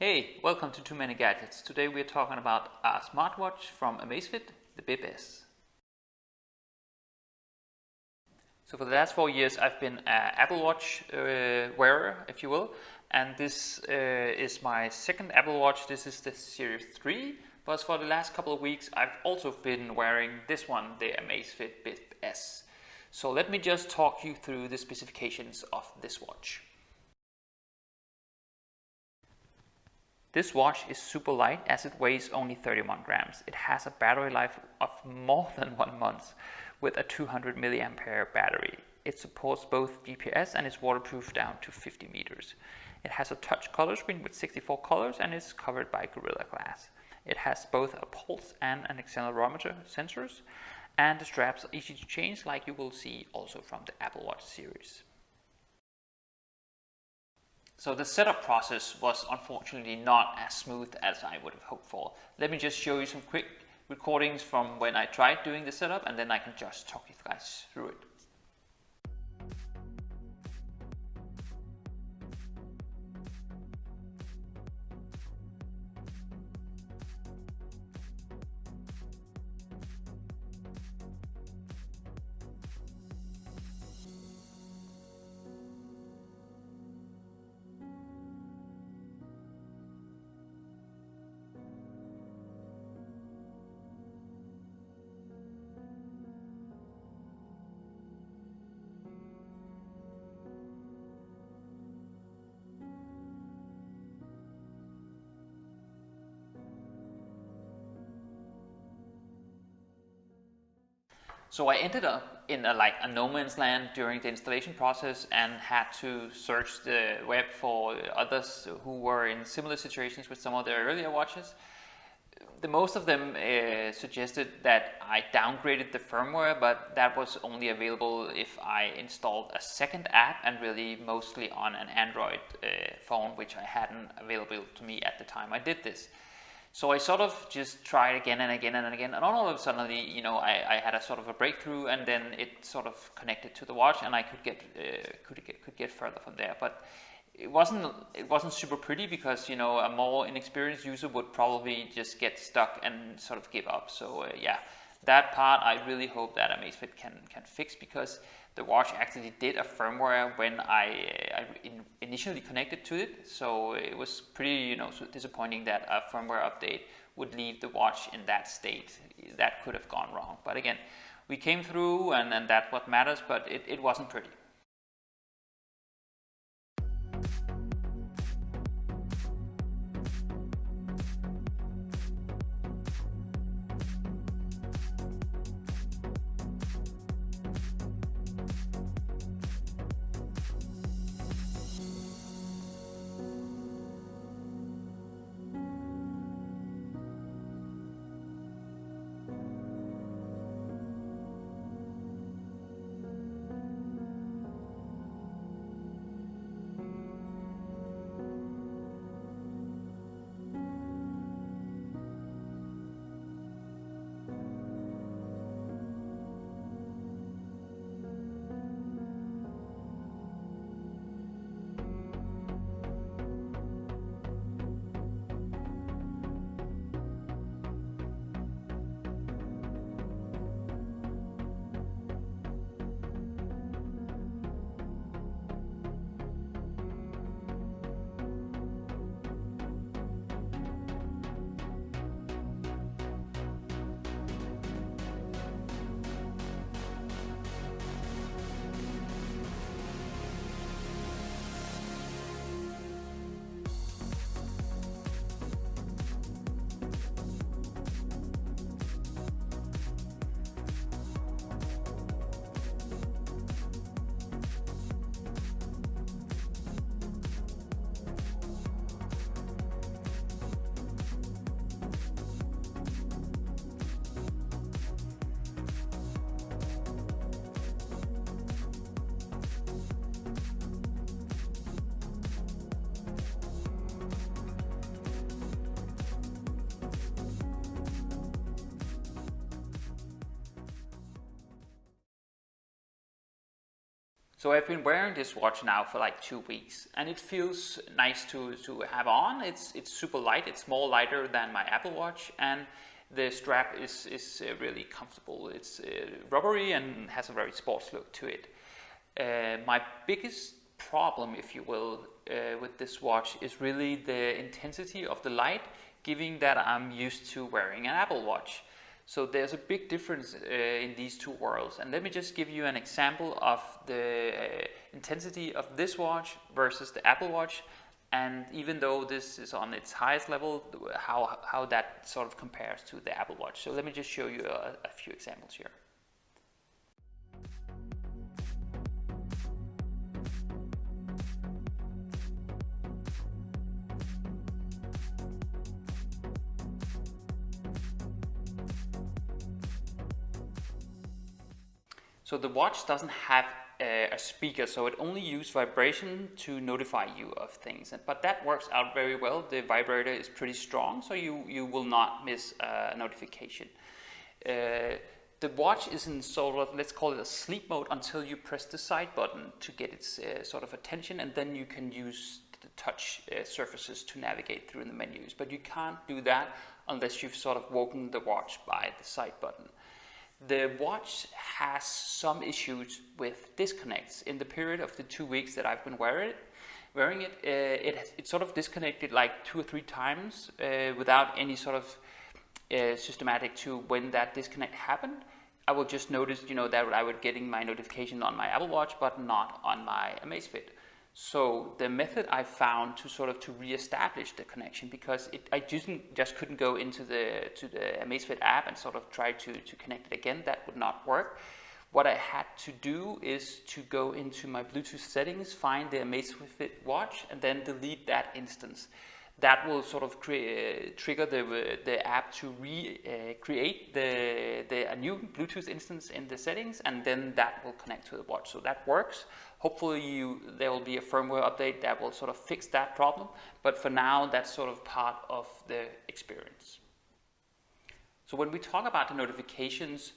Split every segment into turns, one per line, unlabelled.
Hey, welcome to Too Many Gadgets. Today we are talking about a smartwatch from Amazfit, the Bip S. So for the last 4 years I've been an Apple Watch wearer, if you will, and this is my second Apple Watch. This is the Series 3, but for the last couple of weeks I've also been wearing this one, the Amazfit Bip S. So let me just talk you through the specifications of this watch. This watch is super light as it weighs only 31 grams. It has a battery life of more than 1 month with a 200 milliampere battery. It supports both GPS and is waterproof down to 50 meters. It has a touch color screen with 64 colors and is covered by Gorilla Glass. It has both a pulse and an accelerometer sensors, and the straps are easy to change like you will see also from the Apple Watch series. So the setup process was unfortunately not as smooth as I would have hoped for. Let me just show you some quick recordings from when I tried doing the setup, and then I can just talk you guys through it. So I ended up in a no man's land during the installation process and had to search the web for others who were in similar situations with some of their earlier watches. The most of them suggested that I downgraded the firmware, but that was only available if I installed a second app, and really mostly on an Android phone, which I hadn't available to me at the time I did this. So I sort of just tried again and again and again, and all of a sudden, I had a sort of a breakthrough, and then it sort of connected to the watch, and I could get further from there. But it wasn't super pretty, because a more inexperienced user would probably just get stuck and sort of give up. So yeah, that part I really hope that Amazfit can fix, because the watch actually did a firmware when I initially connected to it. So it was pretty so disappointing that a firmware update would leave the watch in that state. That could have gone wrong. But again, we came through, and that's what matters. But it wasn't pretty. So I've been wearing this watch now for like 2 weeks, and it feels nice to have on. It's super light. It's more lighter than my Apple Watch, and the strap is really comfortable. It's rubbery and has a very sports look to it. My biggest problem, if you will, with this watch is really the intensity of the light, given that I'm used to wearing an Apple Watch. So there's a big difference in these two worlds, and let me just give you an example of the intensity of this watch versus the Apple Watch, and even though this is on its highest level, how that sort of compares to the Apple Watch. So let me just show you a few examples here. So the watch doesn't have a speaker, so it only uses vibration to notify you of things. But that works out very well. The vibrator is pretty strong, so you will not miss a notification. The watch is in sort of, let's call it a sleep mode until you press the side button to get its sort of attention, and then you can use the touch surfaces to navigate through the menus. But you can't do that unless you've sort of woken the watch by the side button. The watch has some issues with disconnects. In the period of the 2 weeks that I've been wearing it, it sort of disconnected like 2 or 3 times without any sort of systematic to when that disconnect happened. I will just notice, that I was getting my notification on my Apple Watch, but not on my Amazfit. So the method I found to reestablish the connection, because I just couldn't go into the Amazfit app and sort of try to connect it again. That would not work. What I had to do is to go into my Bluetooth settings, find the Amazfit watch, and then delete that instance. That will sort of trigger the app to create a new Bluetooth instance in the settings, and then that will connect to the watch. So that works. Hopefully there will be a firmware update that will sort of fix that problem, but for now that's sort of part of the experience. So when we talk about the notifications,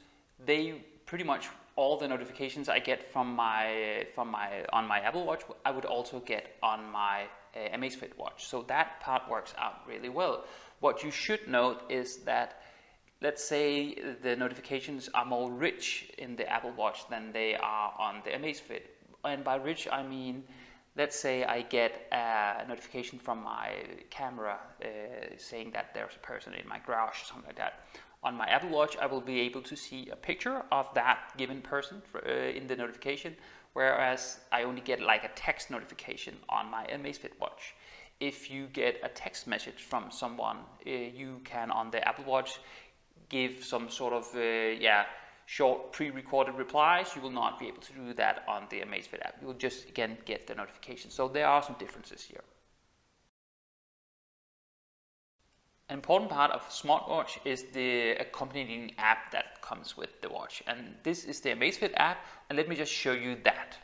they pretty much all the notifications I get on my Apple Watch, I would also get on my Amazfit watch. So that part works out really well. What you should note is that, let's say the notifications are more rich in the Apple Watch than they are on the Amazfit. And by rich, I mean, let's say I get a notification from my camera saying that there's a person in my garage or something like that. On my Apple Watch, I will be able to see a picture of that given person in the notification, whereas I only get like a text notification on my Amazfit watch. If you get a text message from someone, you can on the Apple Watch give some sort of short pre-recorded replies. You will not be able to do that on the Amazfit app. You will just again get the notification. So there are some differences here. An important part of Smartwatch is the accompanying app that comes with the watch, and this is the Amazfit app, and let me just show you that.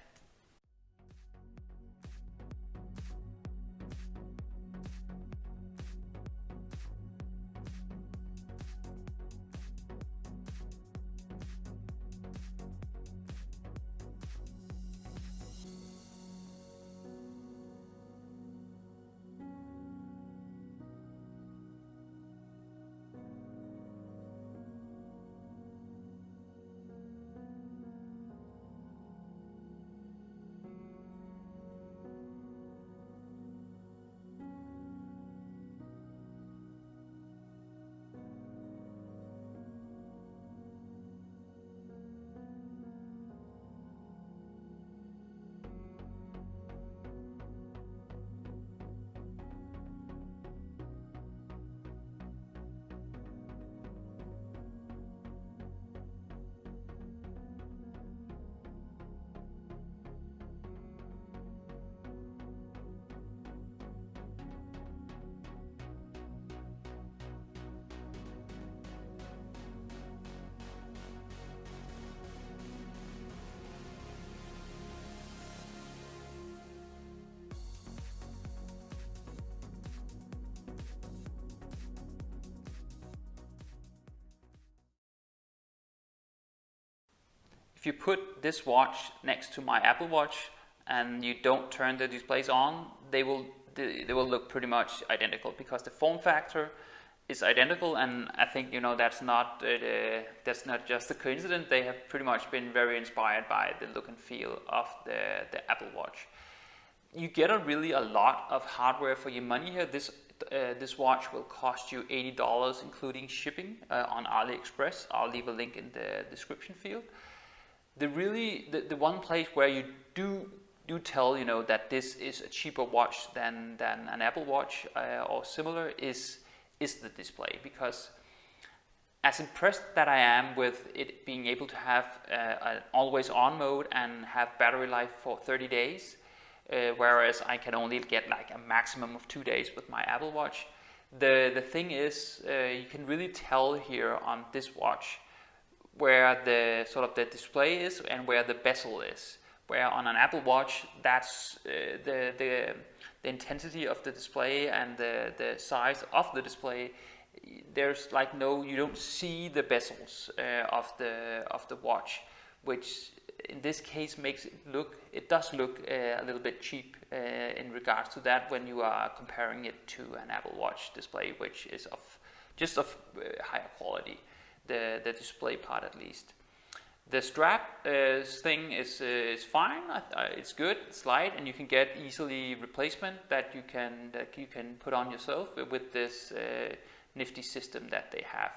if you put this watch next to my Apple Watch and you don't turn the displays on, they will look pretty much identical, because the form factor is identical. And I think that's not just a coincidence. They have pretty much been very inspired by the look and feel of the Apple Watch. You get a lot of hardware for your money here. This watch will cost you $80 including shipping on AliExpress. I'll leave a link in the description field. The one place where you do tell that this is a cheaper watch than an Apple Watch or similar is the display, because as impressed that I am with it being able to have an always on mode and have battery life for 30 days, whereas I can only get like a maximum of 2 days with my Apple Watch. The thing is, you can really tell here on this watch where the display is and where the bezel is. Where on an Apple Watch, that's the intensity of the display and the size of the display. There's like you don't see the bezels of the watch, which in this case does look a little bit cheap in regards to that when you are comparing it to an Apple Watch display, which is of higher quality, the display part at least. The strap thing is fine. It's good. It's light, and you can get easily replacement that you can put on yourself with this nifty system that they have.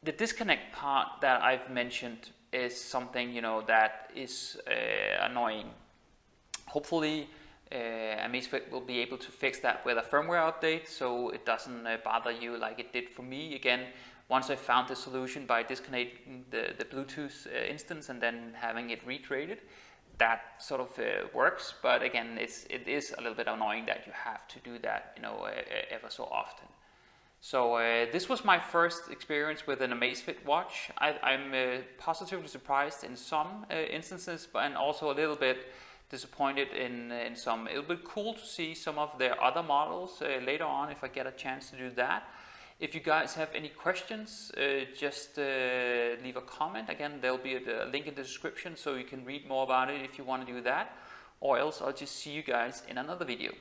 The disconnect part that I've mentioned is something that is annoying. Hopefully, Amazfit will be able to fix that with a firmware update, so it doesn't bother you like it did for me. Again, once I found the solution by disconnecting the Bluetooth instance and then having it recreated, that sort of works. But again, it is a little bit annoying that you have to do that, ever so often. So this was my first experience with an Amazfit watch. I'm positively surprised in some instances, and also a little bit disappointed in some. It'll be cool to see some of their other models later on if I get a chance to do that. If you guys have any questions, just leave a comment. Again, there'll be a link in the description so you can read more about it if you want to do that. Or else I'll just see you guys in another video.